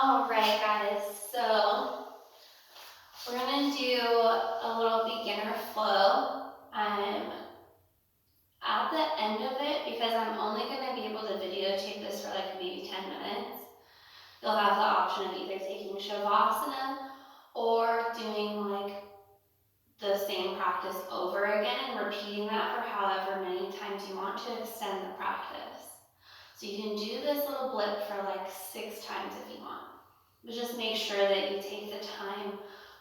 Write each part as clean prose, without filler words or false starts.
All right, guys, so we're gonna do a little beginner flow. At the end of it, because I'm only gonna be able to videotape this for like maybe 10 minutes, you'll have the option of either taking savasana or doing like the same practice over again and repeating that for however many times you want to extend the practice. So you can do this little blip for like 6 times if you want. But just make sure that you take the time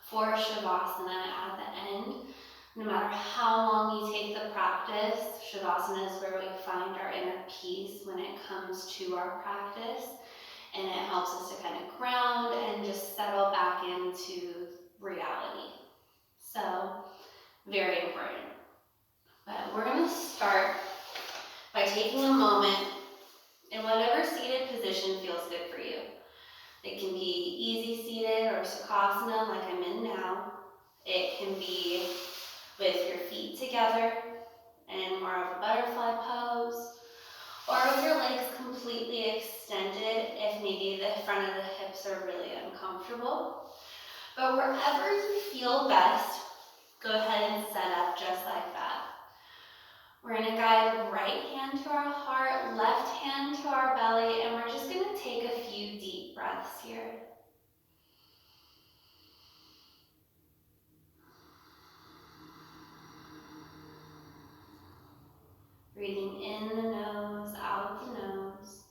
for Shavasana at the end. No matter how long you take the practice, Shavasana is where we find our inner peace when it comes to our practice. And it helps us to kind of ground and just settle back into reality. So, very important. But we're going to start by taking a moment in whatever seated position feels good for you. It can be easy seated or savasana like I'm in now. It can be with your feet together and more of a butterfly pose, or with your legs completely extended if maybe the front of the hips are really uncomfortable. But wherever you feel best, go ahead and set up just like that. We're going to guide right hand to our heart, left hand to our belly, and we're just going to take a few deep breaths here. Breathing in the nose, out the nose.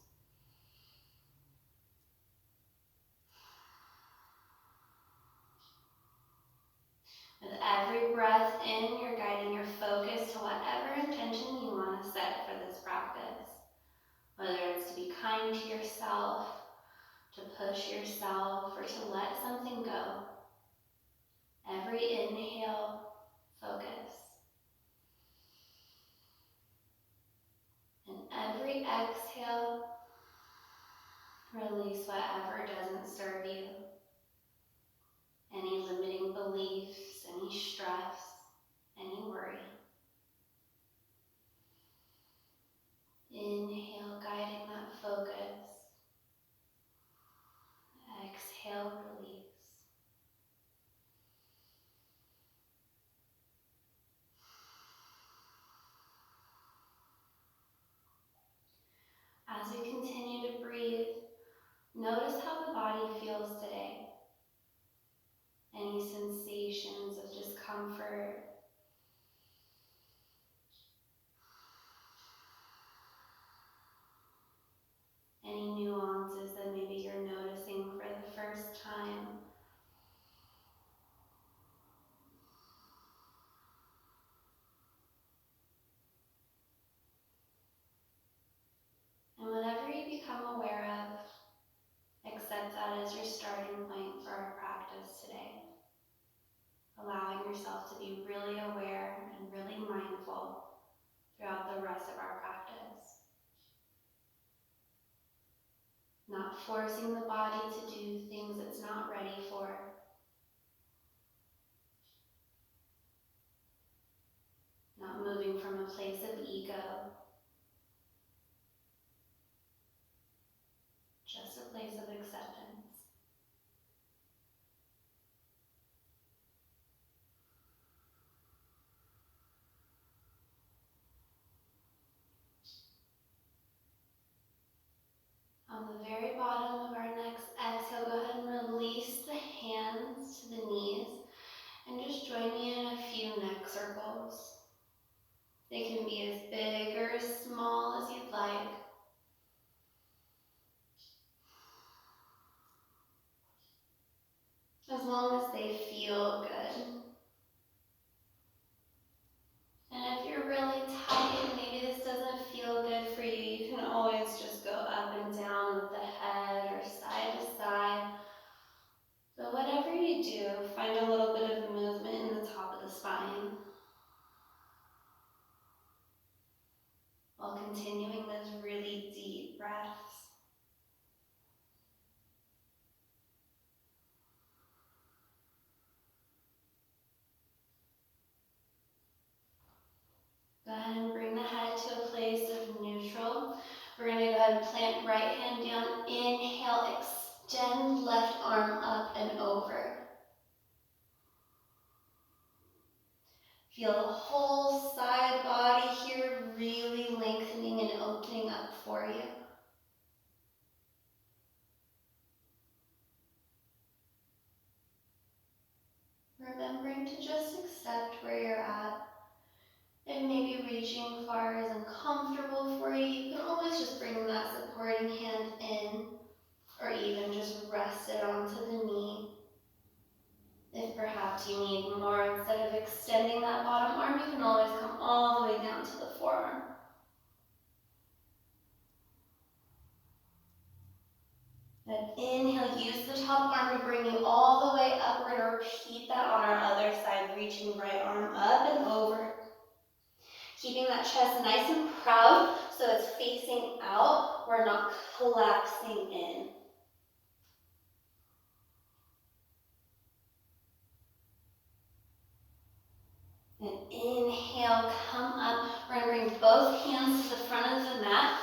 With every breath in, you're guiding your focus to whatever intention you want to set for this practice. Whether it's to be kind to yourself, to push yourself, or to let something go. Every inhale, focus. And every exhale, release whatever doesn't serve you. Any limiting beliefs, any stress, any worry. Inhale, guiding that focus. Exhale, release. As you continue to breathe, notice how the body feels today. Any sensations of discomfort, any nuances that maybe you're noticing for the first time. And whatever you become aware of, accept that as your starting point for our practice today. Allowing yourself to be really aware and really mindful throughout the rest of our practice. Not forcing the body to do things it's not ready for. Not moving from a place of ego. Just a place of acceptance. On the very bottom of our next exhale, go ahead and release the hands to the knees and just join me in a few neck circles. They can be as big or as small as you'd like. As long as they feel good. And if you're really tight and maybe this doesn't feel good for you, you can always just go up and down with the head or side to side. But whatever you do, find a little bit of movement in the top of the spine. While continuing those really deep breaths. Go ahead and bring the head to a place of neutral. We're going to go ahead and plant right hand down. Inhale, Extend left arm up and over. Feel the whole side body here really lengthening and opening up for you. Remembering to just accept where you're at. If maybe reaching far is uncomfortable for you, you can always just bring that supporting hand in, or even just rest it onto the knee. If perhaps you need more, instead of extending that bottom arm, you can always come all the way down to the forearm. Then inhale, use the top arm to bring you all the way upward, and repeat that on our other side, reaching right arm up and over. Keeping that chest nice and proud so it's facing out, we're not collapsing in. And inhale, come up. We're going to bring both hands to the front of the mat,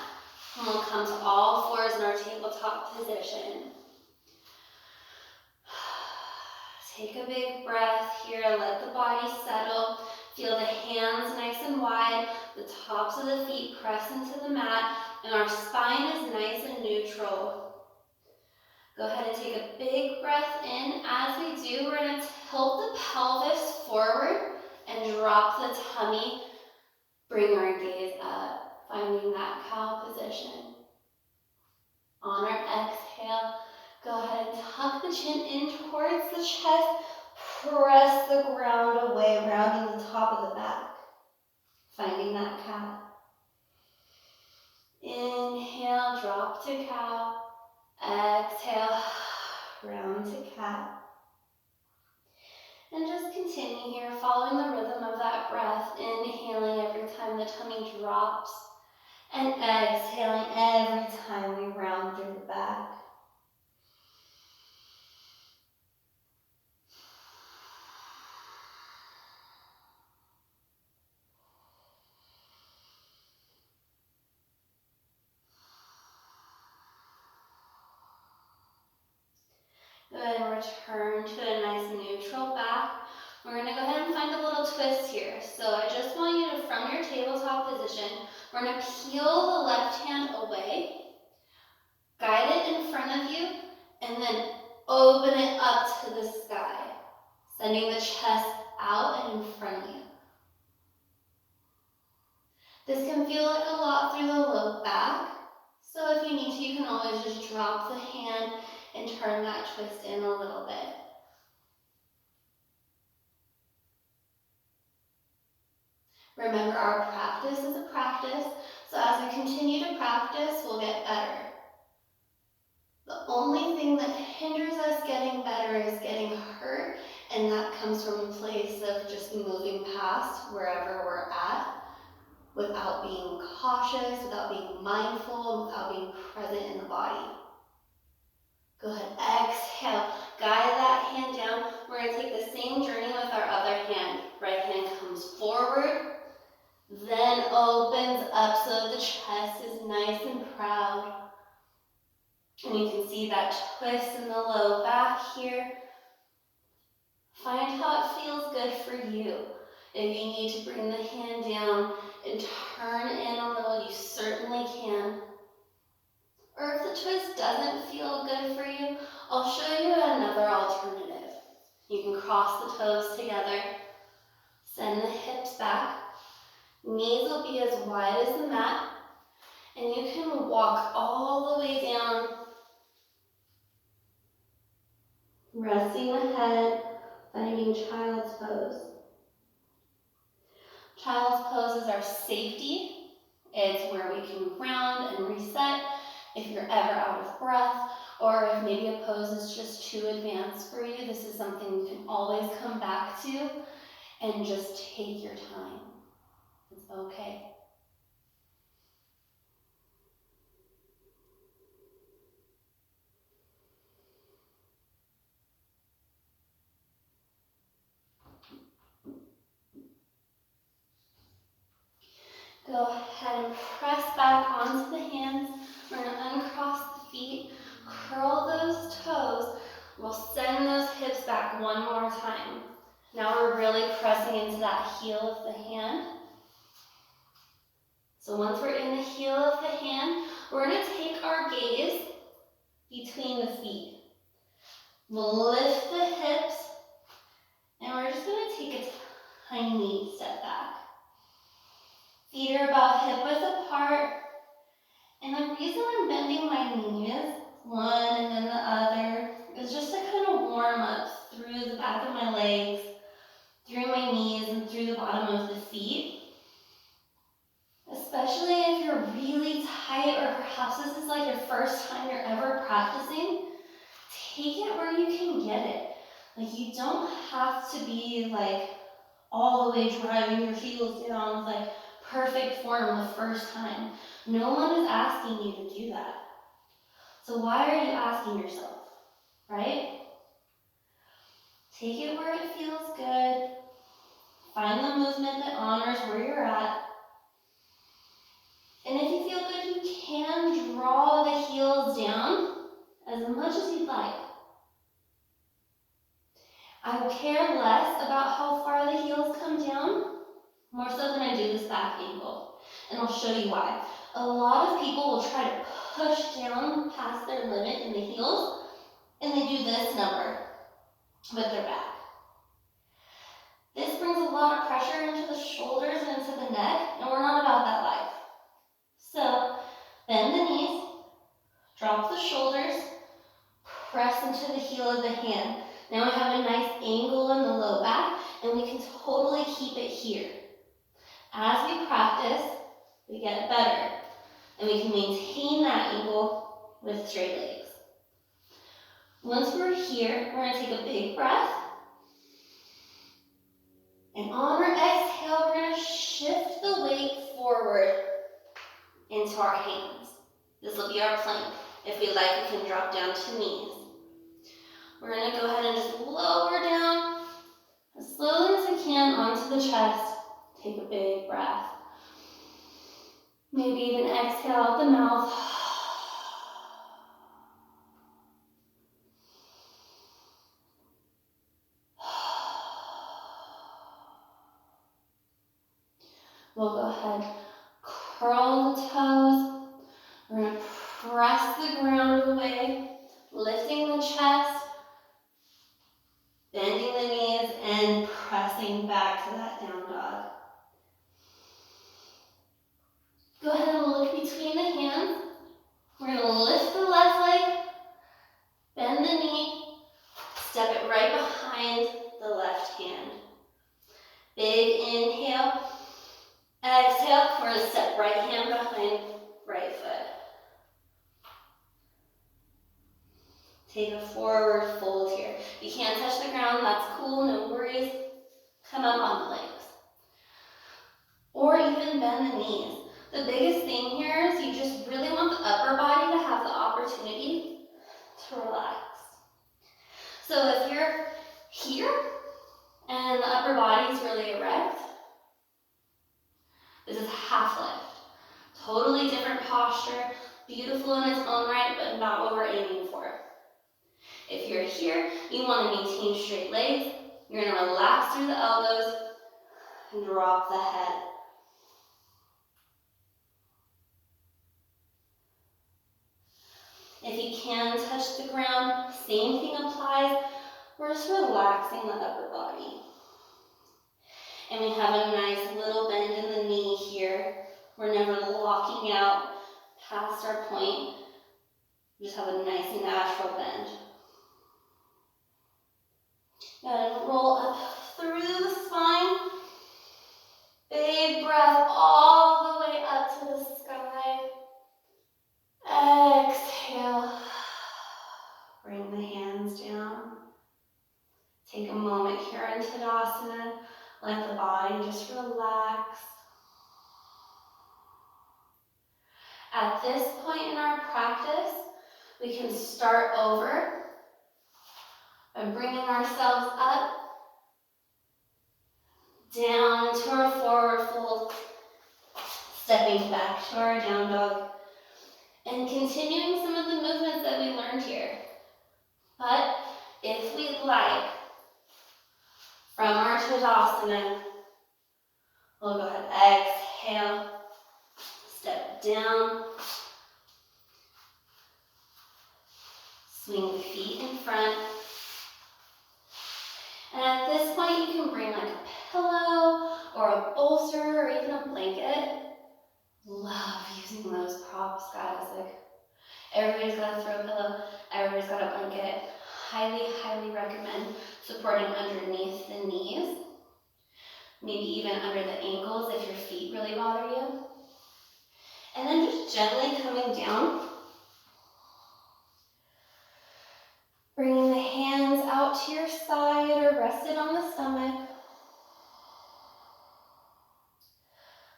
and we'll come to all fours in our tabletop position. Take a big breath here, let the body settle. Feel the hands nice and wide, the tops of the feet press into the mat, and our spine is nice and neutral. Go ahead and take a big breath in. As we do, we're going to tilt the pelvis forward and drop the tummy. Bring our gaze up, finding that cow position. On our exhale, go ahead and tuck the chin in towards the chest. Press the ground away, rounding the top of the back. Finding that cat. Inhale, drop to cow. Exhale, round to cat. And just continue here, following the rhythm of that breath, inhaling every time the tummy drops, and exhaling every time we round through the back. Go ahead and return to a nice neutral back. We're going to go ahead and find a little twist here. So I just want you to, from your tabletop position, we're going to peel the left hand away, guide it in front of you, and then open it up to the sky, sending the chest out and in front of you. This can feel like a lot through the low back, so if you need to, you can always just drop the hand and turn that twist in a little bit. Remember, our practice is a practice, so as we continue to practice, we'll get better. The only thing that hinders us getting better is getting hurt, and that comes from a place of just moving past wherever we're at, without being cautious, without being mindful, without being present in the body. Go ahead, exhale, guide that hand down. We're going to take the same journey with our other hand. Right hand comes forward, then opens up so the chest is nice and proud. And you can see that twist in the low back here. Find how it feels good for you. If you need to bring the hand down and turn in a little, you certainly can. Or if the twist doesn't feel good for you, I'll show you another alternative. You can cross the toes together, send the hips back, knees will be as wide as the mat, and you can walk all the way down, resting the head, finding child's pose. Child's pose is our safety. It's where we can ground and reset if you're ever out of breath, or if maybe a pose is just too advanced for you. This is something you can always come back to and just take your time. It's okay. Go ahead and press back onto the hands. We're going to uncross the feet. Curl those toes. We'll send those hips back one more time. Now we're really pressing into that heel of the hand. So once we're in the heel of the hand, we're going to take our gaze between the feet. We'll lift the hips, and we're just going to take a tiny step back. Feet are about hip width apart. And the reason I'm bending my knees, one and then the other, is just to kind of warm up through the back of my legs, through my knees, and through the bottom of the feet. Especially if you're really tight, or perhaps this is like your first time you're ever practicing, take it where you can get it. Like, you don't have to be like all the way driving your heels down with like perfect form the first time. No one is asking you to do that. So why are you asking yourself, right? Take it where it feels good. Find the movement that honors where you're at. And if you feel good, you can draw the heels down as much as you'd like. I care less about how far the heels come down, more so than I do this back angle. And I'll show you why. A lot of people will try to push down past their limit in the heels, and they do this number with their back. This brings a lot of pressure into the shoulders and into the neck, and we're not about that life. So bend the knees, drop the shoulders, press into the heel of the hand. Now we have a nice angle in the low back, and we can totally keep it here. As we practice, we get better, and we can maintain that angle with straight legs. Once we're here, we're going to take a big breath. And on our exhale, we're going to shift the weight forward into our hands. This will be our plank. If we like, we can drop down to knees. We're going to go ahead and just lower down as slowly as we can onto the chest. Take a big breath. Maybe even exhale out the mouth. We'll go ahead, curl the toes. We're going to press the ground away, lifting the chest, bending the knees, and pressing back to that down dog. Go ahead and look between the hands. We're going to lift the left leg, bend the knee, step it right behind the left hand. Big inhale. Exhale, we're going to step right hand behind right foot. Take a forward fold here. If you can't touch the ground, that's cool, no worries. Come up on the legs. Or even bend the knees. The biggest thing here is you just really want the upper body to have the opportunity to relax. So if you're here and the upper body is really erect, this is half lift. Totally different posture, beautiful in its own right, but not what we're aiming for. If you're here, you want to maintain straight legs. You're going to relax through the elbows and drop the head. If you can touch the ground, same thing applies. We're just relaxing the upper body. And we have a nice little bend in the knee here. We're never locking out past our point. We just have a nice natural bend. And roll up through the spine. Big breath all the way up to the sky. Exhale. Bring the hands down. Take a moment here in Tadasana. Let the body just relax. At this point in our practice, we can start over by bringing ourselves up, down into our forward fold, stepping back to our down dog, and continuing some of the movements that we learned here. But if we'd like, from our Tadasana, we'll go ahead, exhale, step down, swing the feet in front. And at this point, you can bring like a pillow or a bolster or even a blanket. Love using those props, guys. Like, everybody's got a throw pillow, everybody's got a blanket. Highly, highly recommend supporting underneath the knees, maybe even under the ankles if your feet really bother you. And then just gently coming down, bringing the hands out to your side or rested on the stomach.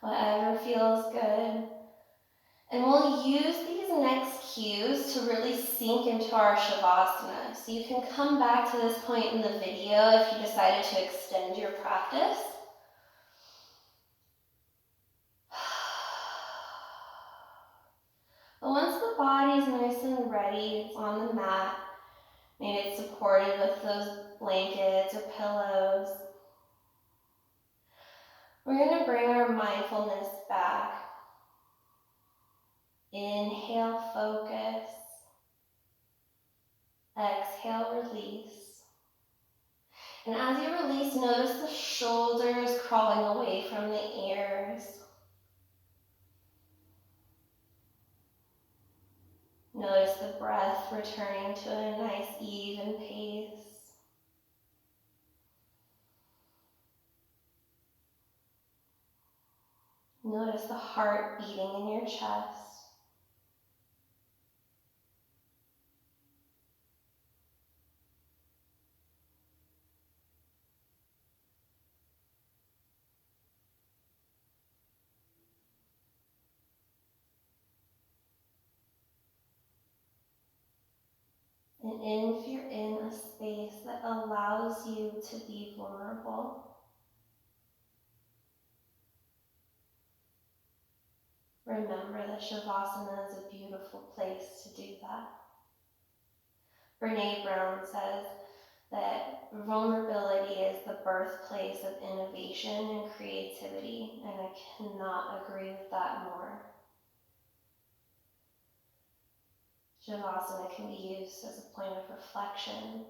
Whatever feels good. And we'll use these next cues to really sink into our Shavasana. So you can come back to this point in the video if you decided to extend your practice. But once the body's nice and ready, it's on the mat, maybe it's supported with those blankets or pillows, we're going to bring our mindfulness back. Inhale, focus. Exhale, release. And as you release, notice the shoulders crawling away from the ears. Notice the breath returning to a nice even pace. Notice the heart beating in your chest. And if you're in a space that allows you to be vulnerable, remember that Shavasana is a beautiful place to do that. Brene Brown says that vulnerability is the birthplace of innovation and creativity, and I cannot agree with that more. Shavasana can be used as a point of reflection,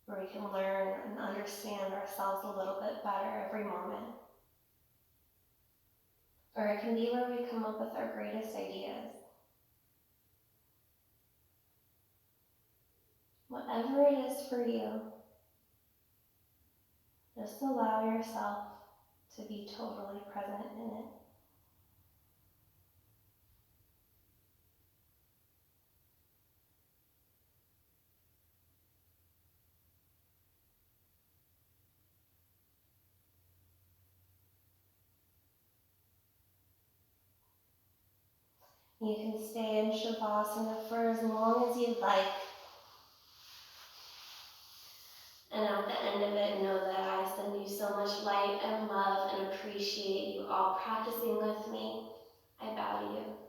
where we can learn and understand ourselves a little bit better every moment. Or it can be where we come up with our greatest ideas. Whatever it is for you, just allow yourself to be totally present in it. You can stay in Shavasana for as long as you'd like. And at the end of it, know that I send you so much light and love and appreciate you all practicing with me. I bow to you.